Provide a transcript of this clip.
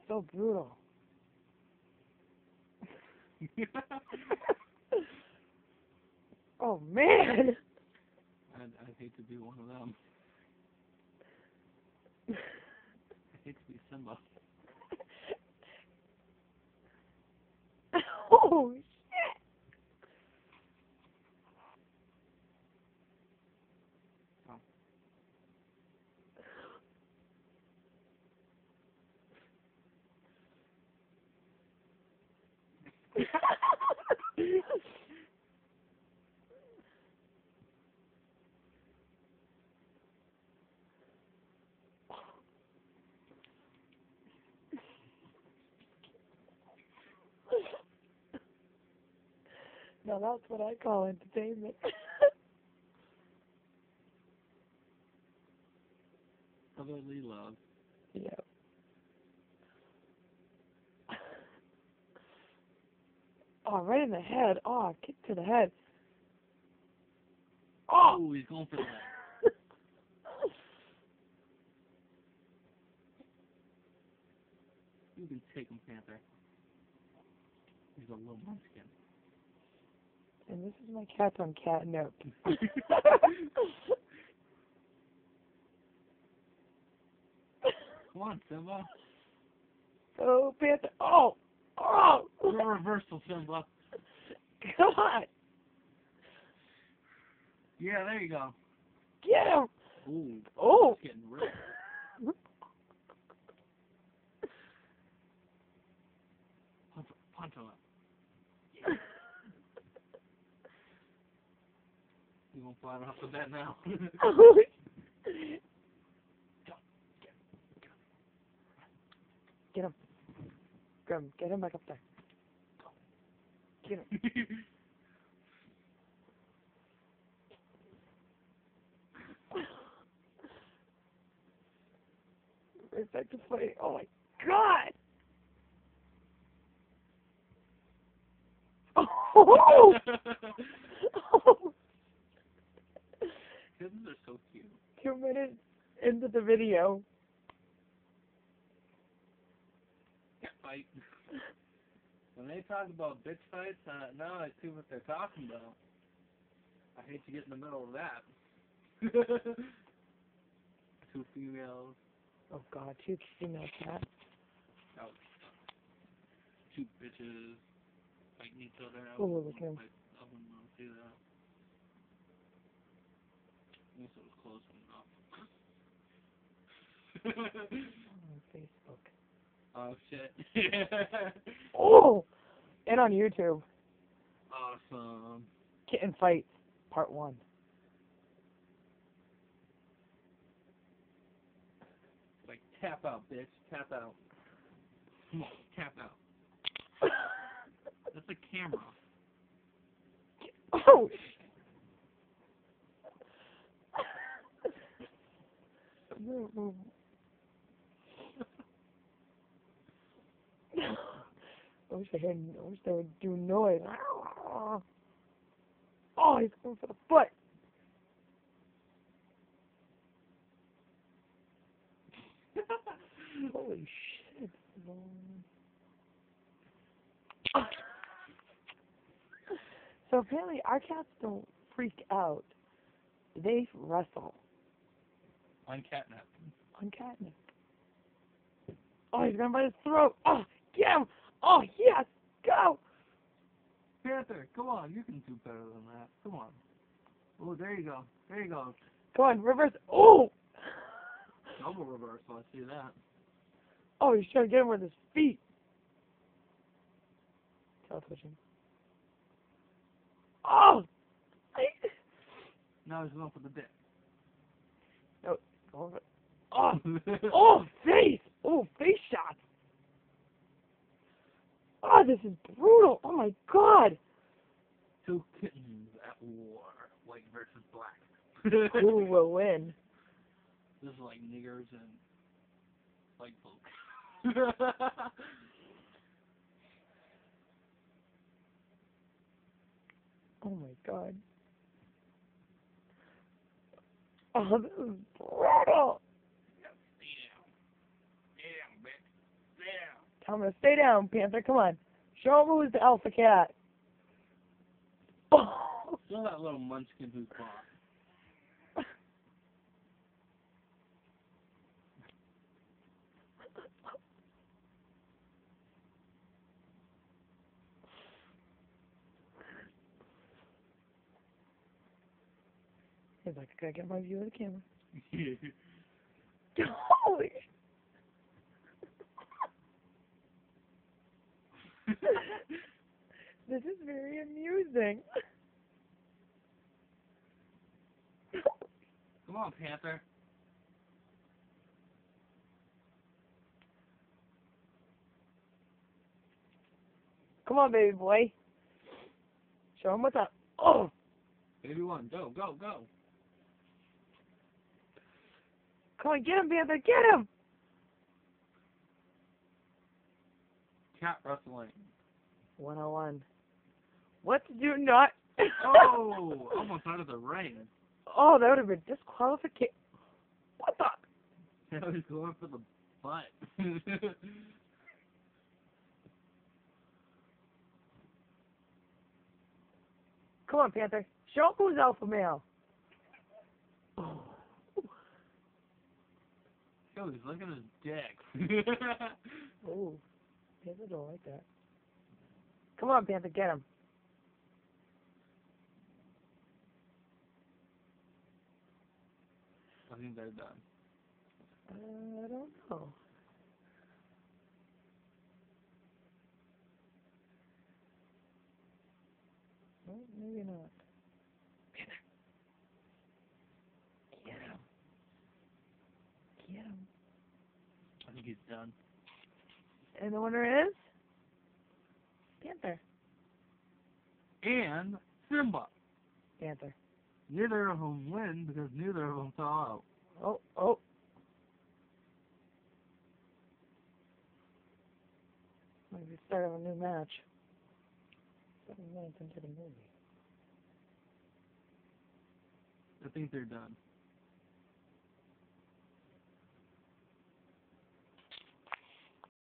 so brutal. Oh man! I'd hate to be one of them. I hate to be Simba. Oh shit! Oh. Now that's what I call entertainment. Brotherly love. Yeah. Oh, right in the head. Oh, kick to the head. Oh! Oh, he's going for that. You can take him, Panther. He's a little munchkin. And this is my cat on catnip. Come on, Simba. Oh, Panther. Oh! Oh! Reversal, Simba. Come on! Yeah, there you go. Get him! Ooh. Oh! It's getting real. Punch him up. You won't fly off the bat now. Get him. Grim, get him back up there. Get him. Right back to fight. Oh my god! Oh! Oh! Kittens are so cute. 2 minutes into the video. Cat fight. When they talk about bitch fights, now I see what they're talking about. I hate to get in the middle of that. 2 females. Oh god, 2 female cats. Oh, 2 bitches fighting each other. I Oh, wouldn't look at him. I wouldn't want to see that. At least it was close enough. On Facebook. Oh shit. Oh! And on YouTube. Awesome. Kitten Fights, Part 1. Like, tap out, bitch. Tap out. Come on, tap out. That's a camera. Oh! I wish they would do noise. Oh, he's going for the foot. Holy shit. So apparently our cats don't freak out. They wrestle On catnip. on catnip. Oh, he's gonna bite his throat. Oh, get him. Oh, yes. Go. Panther, come on. You can do better than that. Come on. Oh, there you go. There you go. Come on, reverse. Oh. Double reversal. I see that. Oh, he's trying to get him with his feet. Tail twitching. Oh. Now he's going for the dick. No. Oh. Oh, face. Oh, face shots. Oh, this is brutal. Oh my god. 2 kittens at war. White versus black. Who will win? This is like niggers and white folk. Oh my god. Oh, this is brutal. Damn. Damn, bitch. Damn. Tell him to stay down, Panther. Come on. Show him who's the alpha cat. Oh. Show that little munchkin who's boss. He's like, I gotta get my view of the camera. Yeah. Holy. This is very amusing. Come on, Panther. Come on, baby boy. Show him what's up. Oh. Baby one, go, go, go. Come on, get him, Panther. Get him. Cat wrestling. 101. What to do not? Oh, almost out of the ring. Oh, that would have been disqualification. What the? Now he's going for the butt. Come on, Panther. Show him who's alpha male. Oh. Yo, he's looking at his dick. Oh. Panther don't like that. Come on, Panther. Get him. I think they're done. I don't know. Well, maybe not. Panther. Get him. Get him. I think he's done. And the winner is? Panther. And Simba. Panther. Neither of them win because neither of them fell out. Oh, oh. Maybe start of a new match. 7 minutes into the movie. I think they're done.